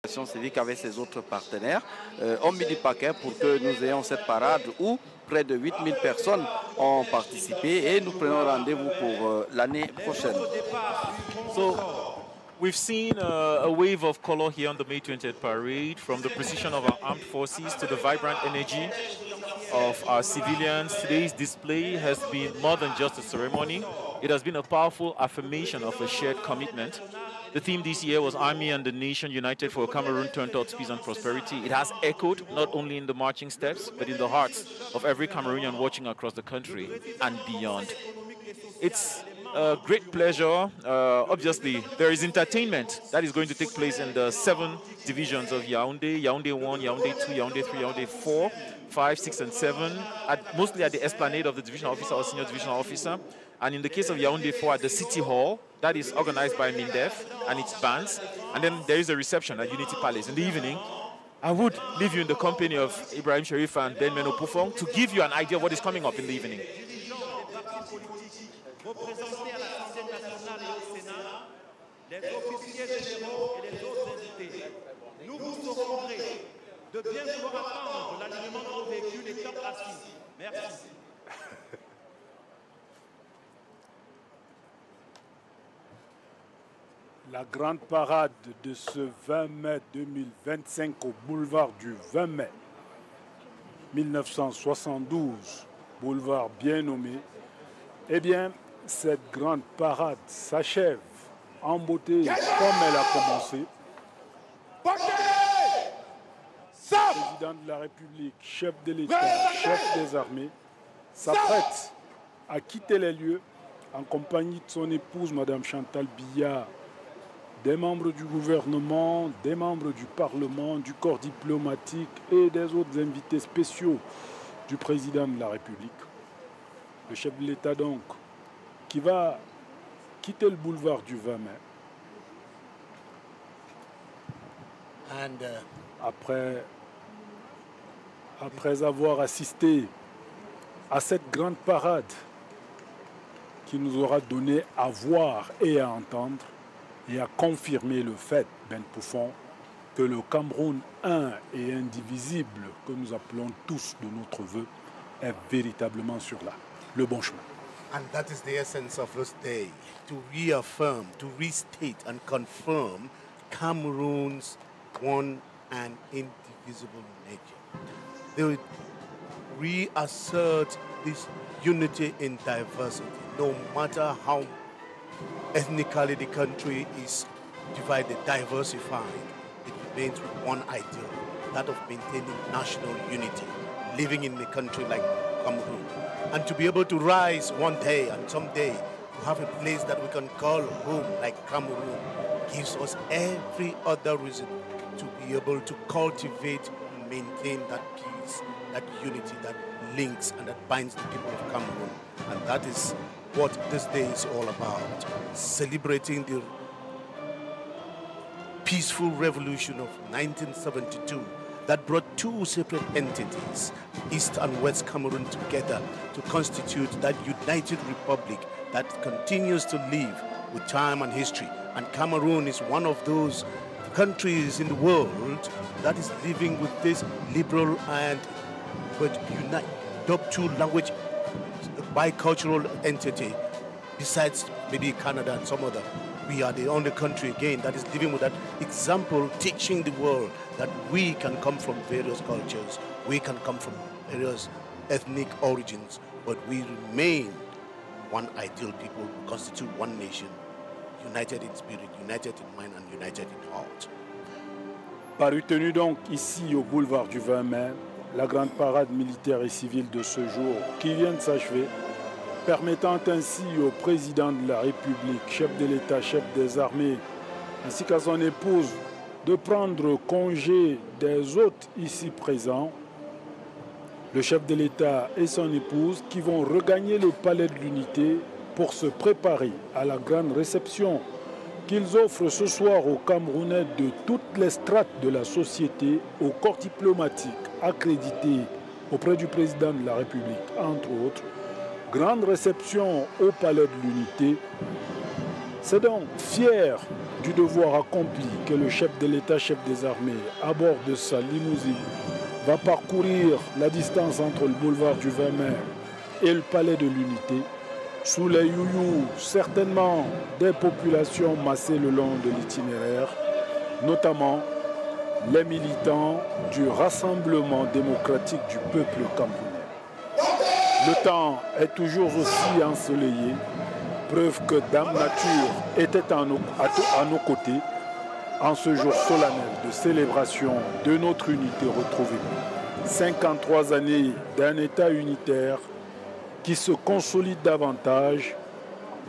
civique avec ses autres partenaires ont mis du paquet pour que nous ayons cette parade où près de 8000 personnes ont participé et nous prenons rendez-vous pour l'année prochaine. So, we've seen a wave of color here on the May 20th parade, from the precision of our armed forces to the vibrant energy of our civilians. Today's display has been more than just a ceremony. It has been a powerful affirmation of a shared commitment. The theme this year was Army and the Nation United for Cameroon Turned Towards Peace and Prosperity. It has echoed not only in the marching steps, but in the hearts of every Cameroonian watching across the country and beyond. It's a great pleasure. Obviously, there is entertainment that is going to take place in the 7 divisions of Yaoundé, Yaoundé 1, Yaoundé 2, Yaoundé 3, Yaoundé 4, 5, 6, and 7, mostly at the esplanade of the divisional officer or senior divisional officer. And in the case of Yaoundé 4, at the City Hall, that is organized by MINDEF and its bands. And then there is a reception at Unity Palace in the evening. I would leave you in the company of Ibrahim Sharif and Ben Meno Pufong to give you an idea of what is coming up in the evening. La grande parade de ce 20 mai 2025 au boulevard du 20 mai 1972, boulevard bien nommé, eh bien, cette grande parade s'achève en beauté comme elle a commencé. Le président de la République, chef de l'État, chef des armées, s'apprête à quitter les lieux en compagnie de son épouse, Madame Chantal Biya, des membres du gouvernement, des membres du Parlement, du corps diplomatique et des autres invités spéciaux du président de la République. Le chef de l'État donc, qui va quitter le boulevard du 20 mai. Après avoir assisté à cette grande parade qui nous aura donné à voir et à entendre et à confirmer le fait, Ben Poufon, que le Cameroun un et indivisible que nous appelons tous de notre vœu est véritablement sur le bon chemin. And that is the essence of this day, to reaffirm, to restate and confirm Cameroon's one and indivisible nature. They reassert this unity in diversity, no matter how ethnically the country is divided, diversified. It remains with one ideal, that of maintaining national unity, living in a country like Cameroon. And to be able to rise one day and someday to have a place that we can call home like Cameroon gives us every other reason to be able to cultivate and maintain that peace, that unity that links and that binds the people of Cameroon. And that is what this day is all about, celebrating the peaceful revolution of 1972 that brought two separate entities, East and West Cameroon, together to constitute that united republic that continues to live with time and history. And Cameroon is one of those countries in the world that is living with this liberal and two-language bicultural entity, besides maybe Canada and some other. We are the only country again that is living with that example, teaching the world that we can come from various cultures, we can come from various ethnic origins, but we remain one ideal people who constitute one nation, united in spirit, united in mind, and united in heart. Paru tenu donc ici au boulevard du 20 mai, la grande parade militaire et civile de ce jour qui vient de s'achever, permettant ainsi au président de la République, chef de l'État, chef des armées, ainsi qu'à son épouse, de prendre congé des hôtes ici présents, le chef de l'État et son épouse qui vont regagner le palais de l'Unité pour se préparer à la grande réception qu'ils offrent ce soir aux Camerounais de toutes les strates de la société, au corps diplomatique accrédité auprès du président de la République, entre autres. Grande réception au Palais de l'Unité. C'est donc fier du devoir accompli que le chef de l'État, chef des armées, à bord de sa limousine, va parcourir la distance entre le boulevard du 20 mai et le Palais de l'Unité, sous les youyous certainement des populations massées le long de l'itinéraire, notamment les militants du Rassemblement démocratique du peuple camerounais. Le temps est toujours aussi ensoleillé, preuve que Dame Nature était à nos côtés en ce jour solennel de célébration de notre unité retrouvée. 53 années d'un État unitaire qui se consolide davantage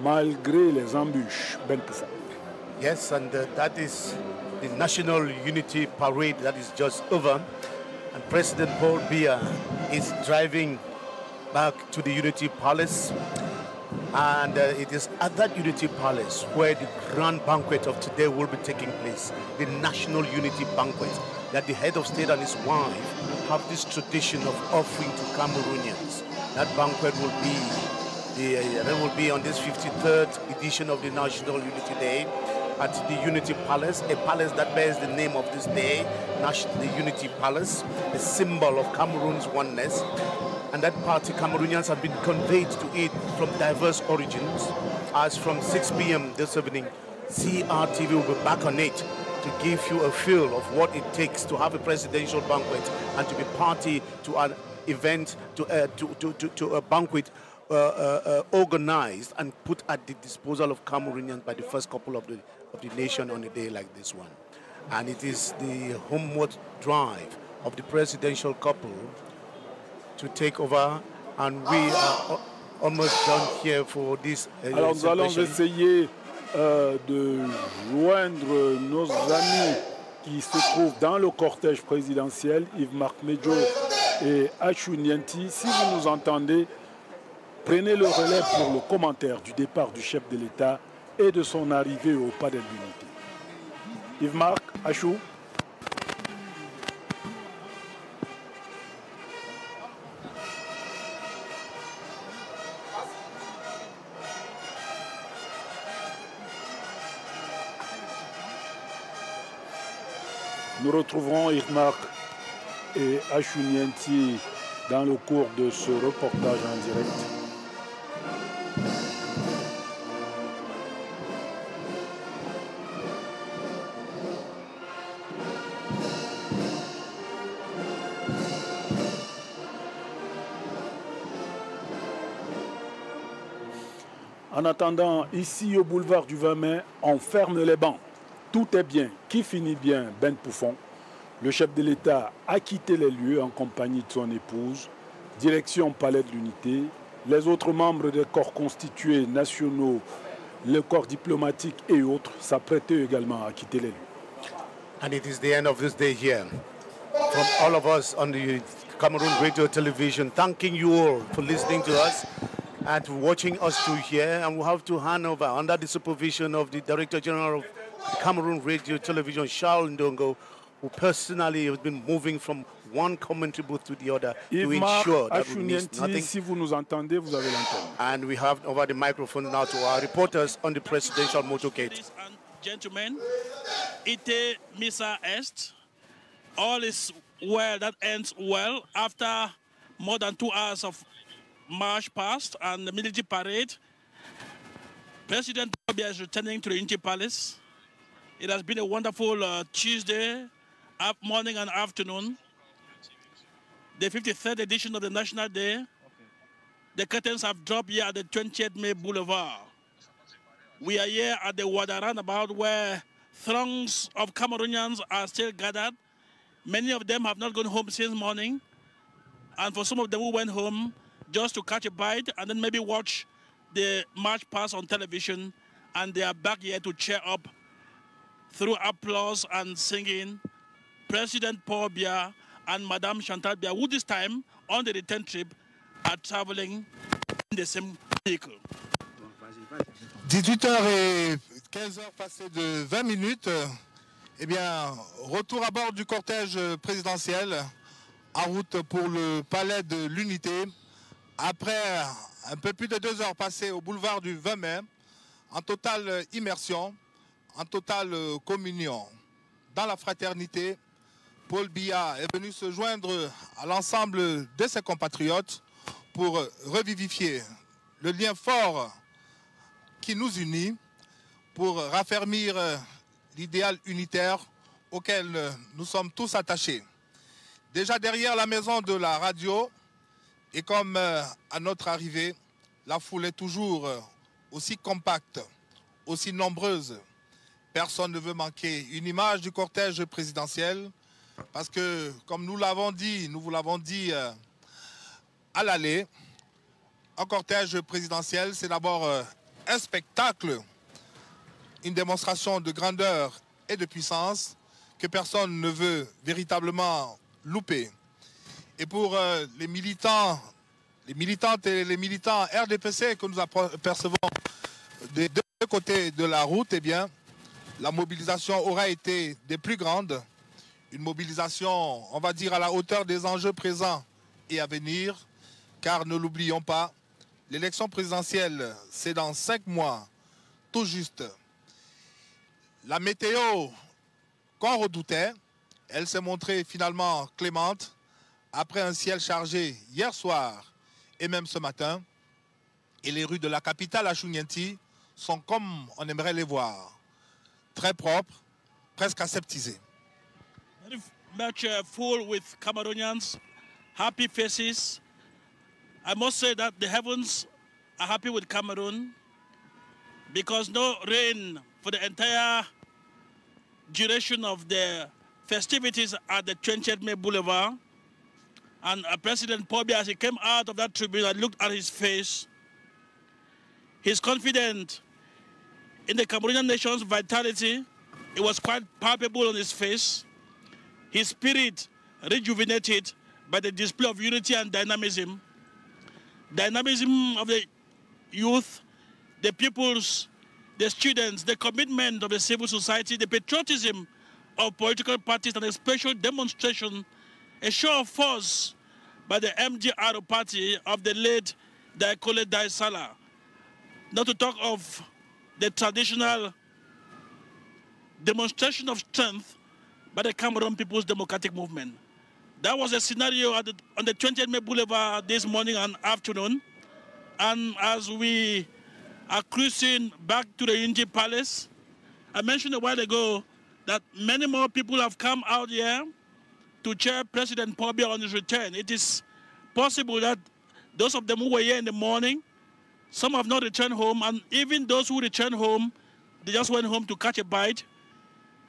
malgré les embûches. Ben Poufon. Yes, and that is the National Unity Parade that is just over. And President Paul Biya is driving back to the Unity Palace. And it is at that Unity Palace where the grand banquet of today will be taking place, the National Unity Banquet, that the head of state and his wife have this tradition of offering to Cameroonians. That banquet will be on this 53rd edition of the National Unity Day at the Unity Palace, a palace that bears the name of this day, the Unity Palace, a symbol of Cameroon's oneness. And that party, Cameroonians have been conveyed to it from diverse origins. As from 6 p.m. this evening, CRTV will be back on it to give you a feel of what it takes to have a presidential banquet and to be party to an event, to a banquet organized and put at the disposal of Cameroonians by the first couple of the nation on a day like this one. And it is the homeward drive of the presidential couple to take over, and we are almost done here for this. Alors nous allons essayer de joindre nos amis qui se trouvent dans le cortège présidentiel, Yves-Marc Medjo et Achou Nianti. Si vous nous entendez, prenez le relais pour le commentaire du départ du chef de l'État et de son arrivée au Palais de l'Unité. Yves-Marc, Achou. Nous retrouverons Yves-Marc et Achou Nianti dans le cours de ce reportage en direct. En attendant, ici au boulevard du 20 mai, on ferme les bancs. Tout est bien. Qui finit bien? Ben Poufon. Le chef de l'État a quitté les lieux en compagnie de son épouse. Direction Palais de l'Unité. Les autres membres des corps constitués nationaux, le corps diplomatique et autres s'apprêtaient également à quitter les lieux. And it is the end of this day here. From all of us on the Cameroon Radio Television, thanking you all for listening to us and watching us through here. And we have to hand over under the supervision of the Director General of Cameroon Radio Television, Charles Ndongo, who personally has been moving from one commentary booth to the other to ensure that we miss nothing. Si vous nous entendez, vous avez l'antenne. And we have over the microphone now to our reporters on the presidential motorcade. Ladies and gentlemen, ite misa est. All is well that ends well after more than 2 hours of march past and the military parade. President Biya is returning to the Unity Palace. It has been a wonderful Tuesday, morning and afternoon. The 53rd edition of the National Day. Okay. The curtains have dropped here at the 20th May Boulevard. We are here at the Wada roundabout where throngs of Cameroonians are still gathered. Many of them have not gone home since morning. And for some of them who went home just to catch a bite and then maybe watch the march pass on television, and they are back here to cheer up through applause and singing President Paul Biya and Madame Chantal Biya, who this time on the return trip are traveling in the same vehicle. 18h et 15h passées de 20 minutes. Eh bien, retour à bord du cortège présidentiel en route pour le Palais de l'Unité. Après un peu plus de 2 heures passées au boulevard du 20 mai, en totale immersion, en totale communion, dans la fraternité, Paul Biya est venu se joindre à l'ensemble de ses compatriotes pour revivifier le lien fort qui nous unit, pour raffermir l'idéal unitaire auquel nous sommes tous attachés. Déjà derrière la maison de la radio, et comme à notre arrivée, la foule est toujours aussi compacte, aussi nombreuse. Personne ne veut manquer une image du cortège présidentiel parce que, comme nous vous l'avons dit à l'aller, un cortège présidentiel, c'est d'abord un spectacle, une démonstration de grandeur et de puissance que personne ne veut véritablement louper. Et pour les militantes et les militants RDPC que nous apercevons des deux côtés de la route, eh bien, la mobilisation aura été des plus grandes. Une mobilisation, on va dire, à la hauteur des enjeux présents et à venir, car ne l'oublions pas, l'élection présidentielle, c'est dans 5 mois, tout juste. La météo qu'on redoutait, elle s'est montrée finalement clémente après un ciel chargé hier soir et même ce matin. Et les rues de la capitale Ashunyenti sont comme on aimerait les voir, très propres, presque aseptisées. Very much full with Cameroonians, happy faces. I must say that the heavens are happy with Cameroon because no rain for the entire duration of the festivities at the 20th May Boulevard. And President Pobia, as he came out of that tribune and looked at his face, he's confident in the Cameroonian nation's vitality. It was quite palpable on his face. His spirit rejuvenated by the display of unity and dynamism. Dynamism of the youth, the pupils, the students, the commitment of the civil society, the patriotism of political parties, and a special demonstration, a show of force by the MDR party of the late Daikole Daisala. Not to talk of the traditional demonstration of strength by the Cameroon People's Democratic Movement. That was a scenario on the 20th May Boulevard this morning and afternoon. And as we are cruising back to the Unity Palace, I mentioned a while ago that many more people have come out here to cheer President Pobia on his return. It is possible that those of them who were here in the morning, some have not returned home, and even those who returned home, they just went home to catch a bite,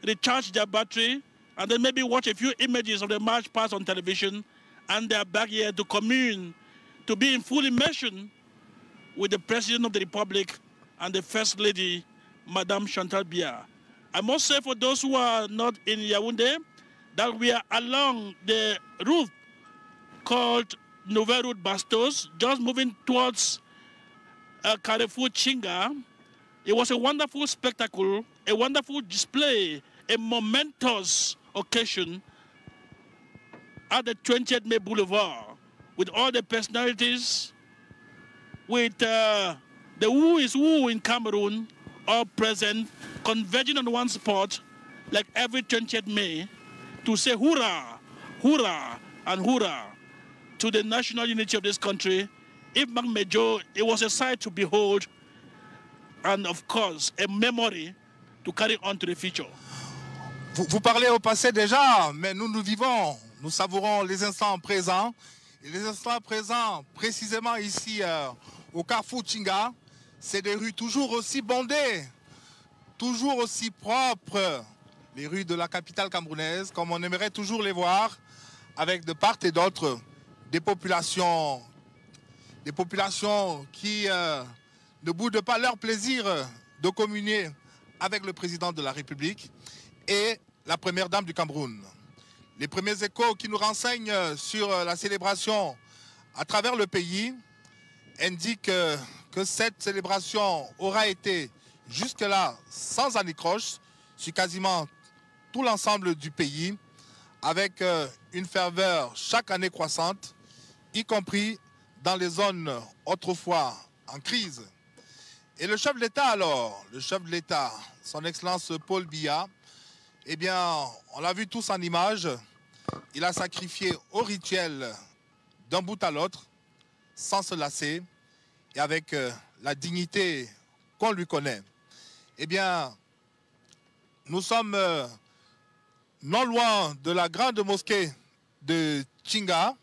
recharge their battery, and then maybe watch a few images of the march past on television, and they're back here to commune, to be in full immersion with the President of the Republic and the First Lady, Madame Chantal Biya. I must say for those who are not in Yaoundé, that we are along the route called Nouvelle Route Bastos, just moving towards Carrefour Chinga. It was a wonderful spectacle, a wonderful display, a momentous occasion at the 20th May Boulevard with all the personalities, with the who is who in Cameroon, all present, converging on one spot like every 20th May to say hurrah, hurrah, and hurrah to the national unity of this country. If Magmejo, it was a sight to behold and, of course, a memory to carry on to the future. Vous parlez au passé déjà, mais nous vivons, nous savourons les instants présents. Et les instants présents, précisément ici au Carrefour Chinga, c'est des rues toujours aussi bondées, toujours aussi propres. Les rues de la capitale camerounaise, comme on aimerait toujours les voir, avec de part et d'autre des populations qui ne boudent pas leur plaisir de communier avec le président de la République et la première dame du Cameroun. Les premiers échos qui nous renseignent sur la célébration à travers le pays indiquent que cette célébration aura été jusque-là sans anicroche sur quasiment tout l'ensemble du pays, avec une ferveur chaque année croissante, y compris dans les zones autrefois en crise. Et le chef de l'État alors, le chef de l'État, son Excellence Paul Biya, eh bien, on l'a vu tous en image, il a sacrifié au rituel d'un bout à l'autre, sans se lasser, et avec la dignité qu'on lui connaît. Eh bien, nous sommes non loin de la grande mosquée de Tchinga.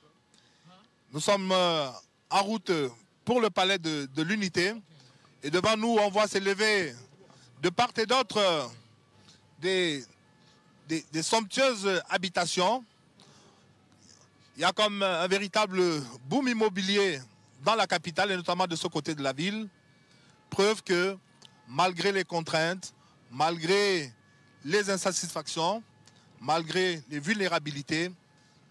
Nous sommes en route pour le palais de l'Unité. Et devant nous, on voit s'élever de part et d'autre des somptueuses habitations. Il y a comme un véritable boom immobilier dans la capitale et notamment de ce côté de la ville. Preuve que malgré les contraintes, malgré les insatisfactions, malgré les vulnérabilités,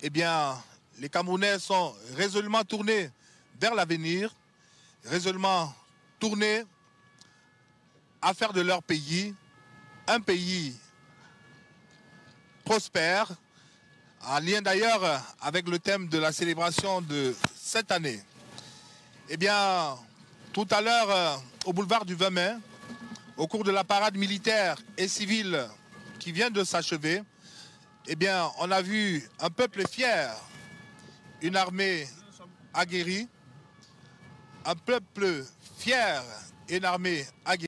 eh bien, les Camerounais sont résolument tournés vers l'avenir, résolument tournés à faire de leur pays un pays prospère, en lien d'ailleurs avec le thème de la célébration de cette année. Eh bien, tout à l'heure, au boulevard du 20 mai, au cours de la parade militaire et civile qui vient de s'achever, eh bien, on a vu un peuple fier, une armée aguerrie, un peuple fier et une armée aguerrie.